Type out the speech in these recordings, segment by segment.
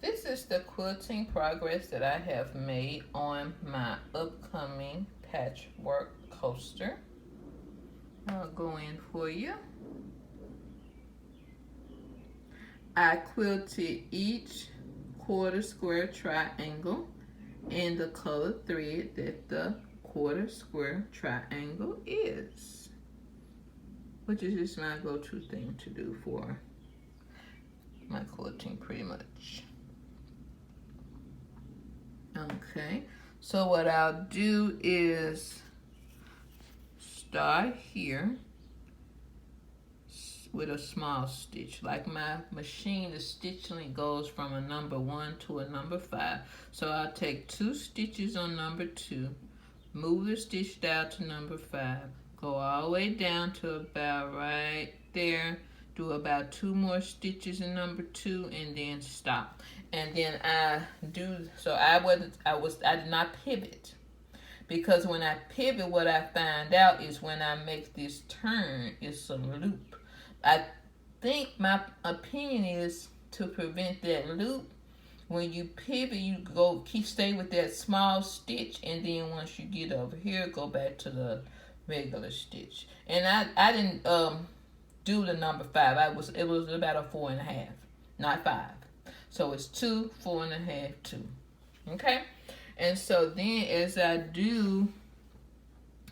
This is the quilting progress that I have made on my upcoming patchwork coaster. I'll go in for you. I quilted each quarter square triangle in the color thread that the quarter square triangle is, which is just my go-to thing to do for my quilting pretty much. Okay, so what I'll do is start here with a small stitch. Like my machine, the stitch length goes from a number 1 to a number 5. So I'll take 2 stitches on number 2, move the stitch down to number 5, go all the way down to about right there, do about 2 more stitches in number 2, and then stop. And then I did not pivot, because when I pivot, what I find out is when I make this turn, it's a loop. I think my opinion is to prevent that loop. When you pivot, you stay with that small stitch, and then once you get over here, go back to the regular stitch. And I didn't do the number 5. It was about a 4.5, not 5. So it's 2, 4.5, 2. Okay? And so then as I do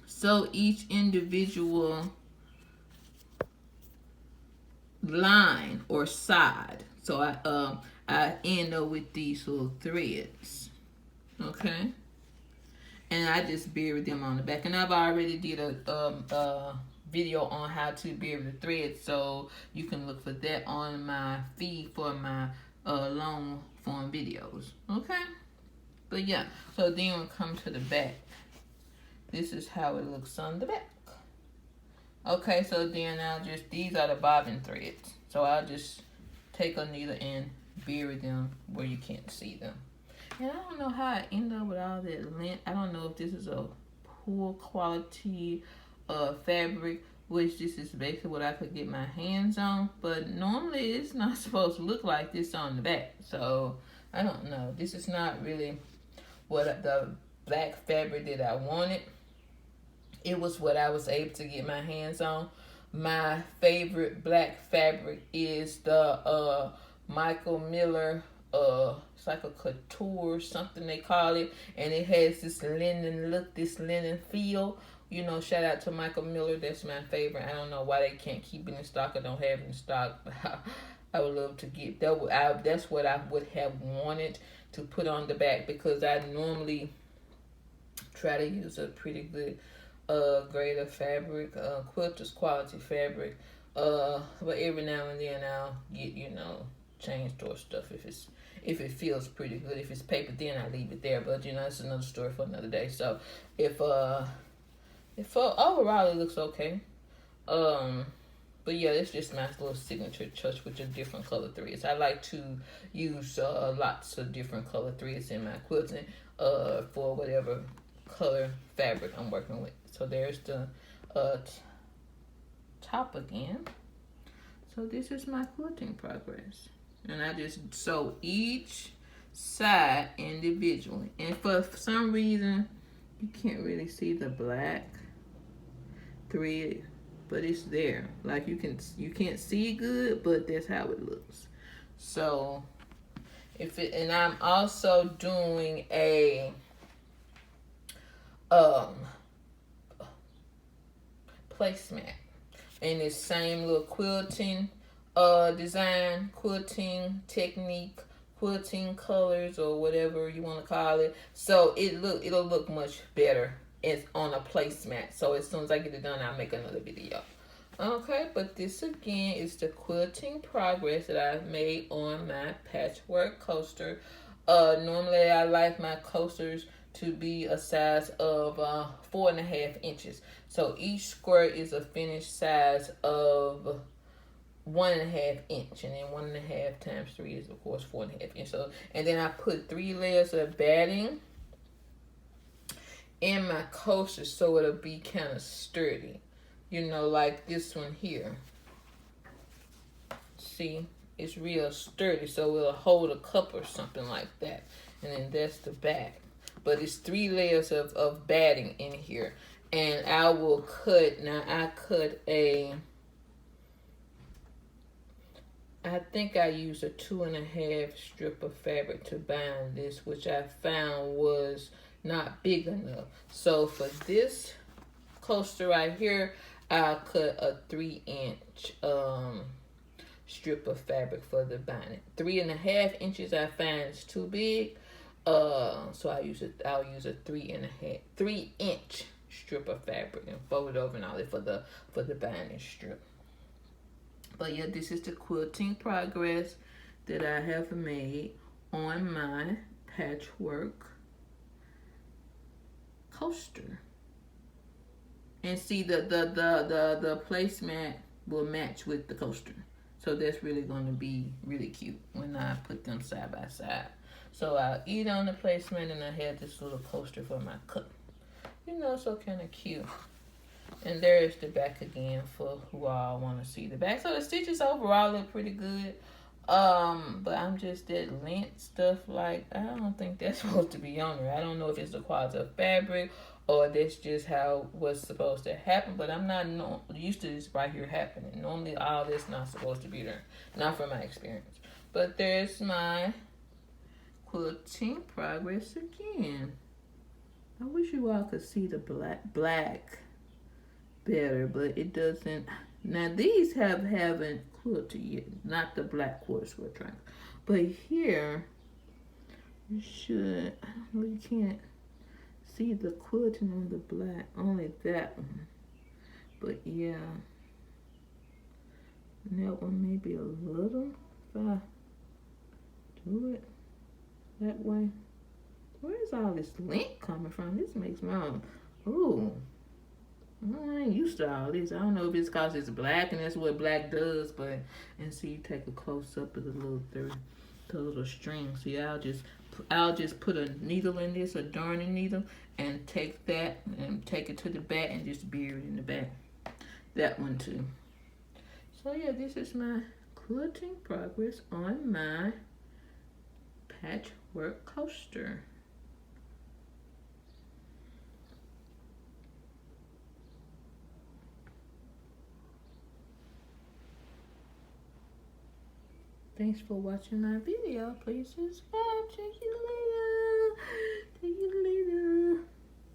sew each individual line or side, so I end up with these little threads. Okay? And I just bury them on the back. And I've already did a video on how to bury the threads, so you can look for that on my feed for my long form videos. Okay? But yeah, so then we'll come to the back. This is how it looks on the back. Okay, so then these are the bobbin threads. So I'll just take a needle and bury them where you can't see them. And I don't know how I end up with all that lint. I don't know if this is a poor quality fabric, which this is basically what I could get my hands on. But normally it's not supposed to look like this on the back. So I don't know. This is not really what the black fabric that I wanted. It was what I was able to get my hands on. My favorite black fabric is the Michael Miller, it's like a couture, something they call it, and it has this linen look, this linen feel. You know, shout out to Michael Miller. That's my favorite. I don't know why they can't keep it in stock or don't have it in stock, but I would love to get that. That's what I would have wanted to put on the back, because I normally try to use a pretty good grade of fabric, quilter's quality fabric, but every now and then I'll get, chain store stuff if it feels pretty good. If it's paper thin, I leave it there, but it's another story for another day. So if overall it looks okay, but yeah, it's just my little signature touch with the different color threads. I like to use lots of different color threads in my quilting for whatever color fabric I'm working with. So there's the top again. So this is my quilting progress. And I just sew each side individually. And for some reason, you can't really see the black thread, but it's there. Like you can't see it good, but that's how it looks. So and I'm also doing a placemat in this same little quilting design, quilting technique, quilting colors, or whatever you want to call it. So it'll look much better. It's on a placemat. So as soon as I get it done, I'll make another video. Okay, but this again is the quilting progress that I've made on my patchwork coaster. Normally I like my coasters to be a size of 4.5 inches. So each square is a finished size of 1.5 inch, and then 1.5 times 3 is of course 4.5 inch. So, and then I put 3 layers of batting in my coaster so it'll be kind of sturdy, like this one here. See, It's real sturdy, so it'll hold a cup or something like that. And then that's the back. But it's 3 layers of batting in here. And I will cut, now I cut I think I used a 2.5 strip of fabric to bind this, which I found was not big enough. So for this coaster right here, I'll cut a 3-inch strip of fabric for the binding. 3.5 inches I find is too big. So I'll use a 3-inch strip of fabric and fold it over and all that for the binding strip. But yeah, this is the quilting progress that I have made on my patchwork coaster. And see, the placemat will match with the coaster. So that's really going to be really cute when I put them side by side. So I'll eat on the placemat, and I have this little coaster for my cup. You know, so kind of cute. And there's the back again for who all want to see the back. So the stitches overall look pretty good. But I'm just that lint stuff, like, I don't think that's supposed to be on there. I don't know if it's the quality of fabric or that's just how what's supposed to happen. But I'm not used to this right here happening. Normally all this not supposed to be there. Not from my experience. But there's my quilting progress again. I wish you all could see the black better, but it doesn't. Now these haven't quilted yet, not the black quarter square triangle, but here you should. I don't know, you can't see the quilting on the black, only that one. But yeah, and that one maybe a little. If I do it that way, where's all this lint coming from? This makes my own. Ooh. I ain't used to all this. I don't know if it's because it's black and that's what black does, but, and see, you take a close up of the little string. See, I'll just put a needle in this, a darning needle, and take that and take it to the back and just bury it in the back. That one too. So yeah, this is my quilting progress on my patchwork coaster. Thanks for watching my video. Please subscribe. Check you later. See you later.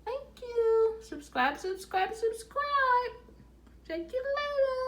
Thank you. Subscribe. Check you later.